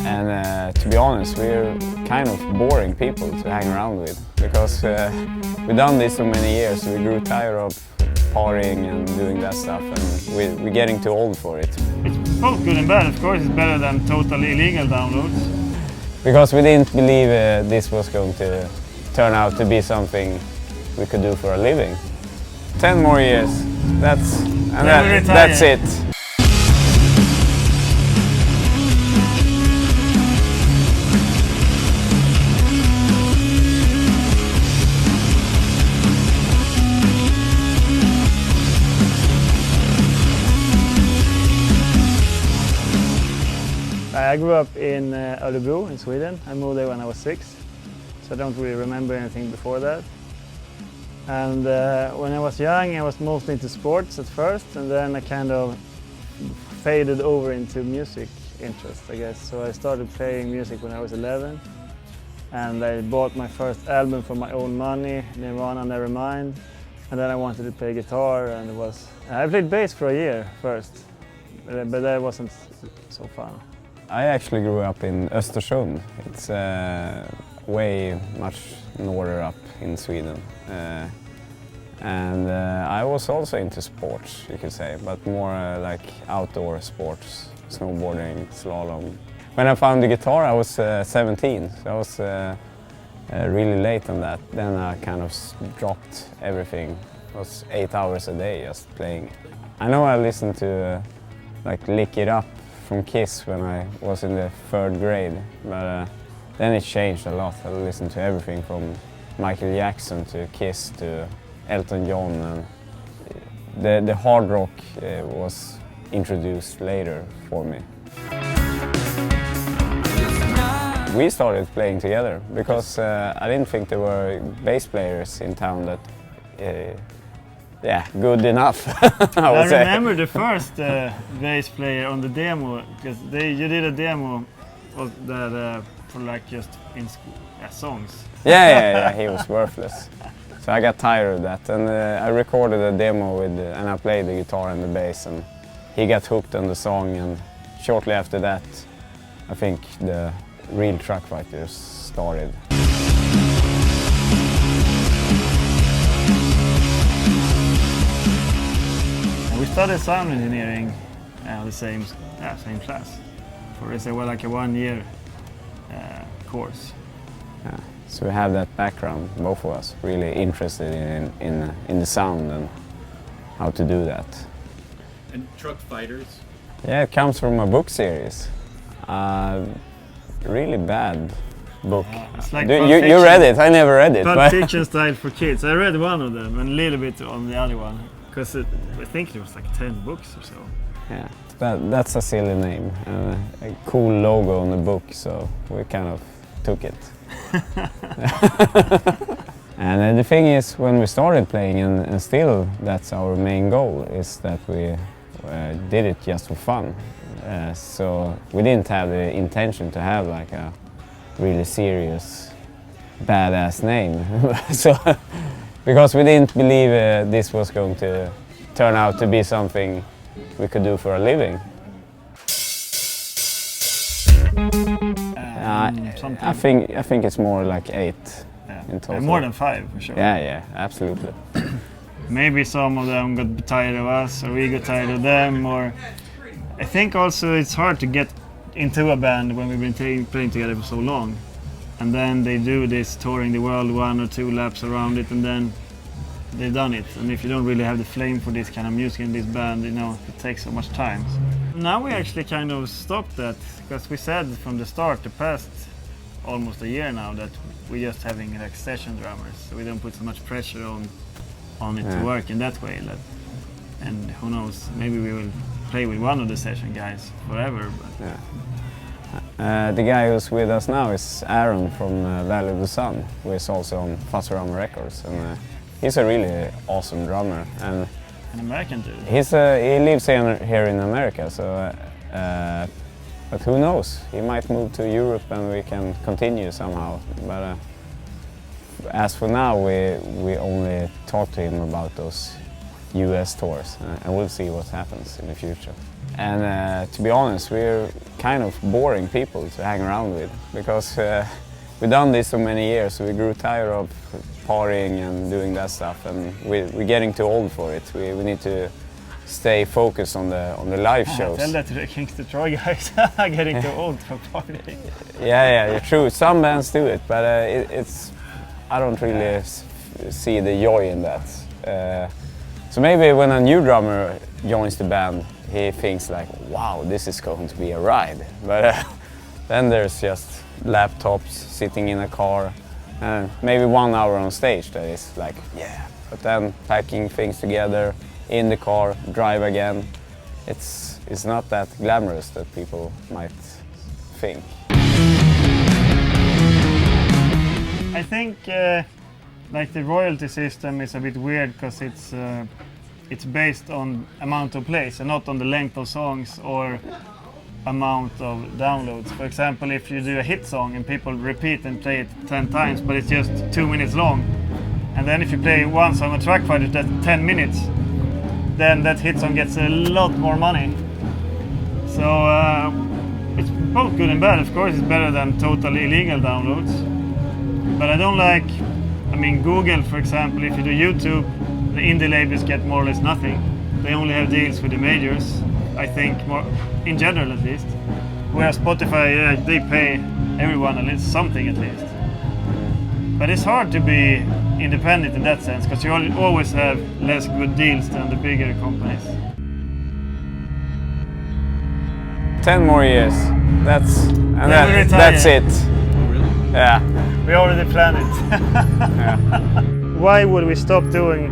And to be honest, we're kind of boring people to hang around with because we've done this so many years. We grew tired of partying and doing that stuff, and we're getting too old for it. It's both good and bad. Of course, it's better than totally illegal downloads. Because we didn't believe this was going to turn out to be something we could do for a living. 10 more years, that's it. I grew up in Örebro in Sweden. I moved there when I was 6, so I don't really remember anything before that. And when I was young, I was mostly into sports at first, and then I kind of faded over into music interest, I guess. So I started playing music when I was 11, and I bought my first album for my own money, Nirvana, Nevermind. And then I wanted to play guitar, and I played bass for a year first, but that wasn't so fun. I actually grew up in Östersund. It's way much norther up in Sweden. And I was also into sports, you could say, but more like outdoor sports, snowboarding, slalom. When I found the guitar, I was 17, so I was really late on that. Then I kind of dropped everything. It was 8 hours a day just playing. I know I listened to like Lick It Up from Kiss when I was in the 3rd grade, but then it changed a lot. I listened to everything from Michael Jackson to Kiss to Elton John, and the hard rock was introduced later for me. We started playing together because I didn't think there were bass players in town that good enough. I remember the first bass player on the demo, because you did a demo of that for like just in school, songs. Yeah, he was worthless. So I got tired of that, and I recorded a demo and I played the guitar and the bass, and he got hooked on the song, and shortly after that, I think the real Truckfighters started. We studied sound engineering the same class for like a 1-year course. Yeah. So we have that background, both of us, really interested in the sound and how to do that. And Truckfighters? Yeah, it comes from a book series. Really bad book. It's like you read it, I never read it. Pulp Fiction style for kids. I read one of them and a little bit on the other one, because I think it was like 10 books or so. Yeah, that's a silly name. A cool logo on the book, so we kind of took it. And the thing is, when we started playing, and still that's our main goal, is that we did it just for fun. So we didn't have the intention to have like a really serious, badass name. So, because we didn't believe this was going to turn out to be something we could do for a living. I think it's more like 8 in total. More than 5 for sure. Yeah, absolutely. Maybe some of them got tired of us, or we got tired of them, or I think also it's hard to get into a band when we've been playing together for so long, and then they do this touring the world 1 or 2 laps around it, and then they've done it. And if you don't really have the flame for this kind of music in this band, it takes so much time. Now we actually kind of stopped that, because we said from the start, the past almost a year now, that we're just having like session drummers, so we don't put so much pressure on it to work in that way. And who knows, maybe we will play with one of the session guys forever. But the guy who's with us now is Aaron from Valley of the Sun, who is also on Fuzzerama Records, and he's a really awesome drummer. And an American dude. He lives here in America, so but who knows? He might move to Europe and we can continue somehow. But as for now, we only talk to him about those US tours, and we'll see what happens in the future. And to be honest, we're kind of boring people to hang around with, because we've done this so many years, so we grew tired of partying and doing that stuff, and we're getting too old for it. We need to stay focused on the live shows. Tell that to the Kings to Troy guys. Getting too old for partying. Yeah, true. Some bands do it, but I don't really see the joy in that. So maybe when a new drummer joins the band, he thinks like, wow, this is going to be a ride. But then there's just laptops, sitting in a car, and maybe 1 hour on stage that is like, yeah. But then packing things together, in the car, drive again. It's not that glamorous that people might think. I think like the royalty system is a bit weird because it's based on amount of plays and not on the length of songs or amount of downloads. For example, if you do a hit song and people repeat and play it 10 times, but it's just 2 minutes long, and then if you play one song on Truckfighters that's 10 minutes, then that hit song gets a lot more money. So it's both good and bad. Of course, it's better than total illegal downloads. But I don't like, I mean, Google, for example, if you do YouTube, the indie labels get more or less nothing. They only have deals with the majors, I think, more in general at least. Whereas Spotify, they pay everyone at least something at least. But it's hard to be independent in that sense, because you always have less good deals than the bigger companies. 10 more years. That's it. Oh, really? Yeah. We already planned it. Yeah. Why would we stop doing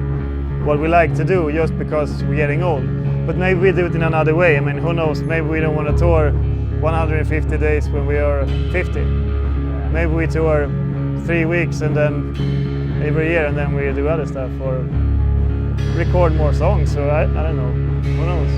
what we like to do just because we're getting old? But maybe we do it in another way. I mean, who knows? Maybe we don't want to tour 150 days when we are 50. Maybe we tour 3 weeks and then every year, and then we do other stuff or record more songs. So I don't know. Who knows?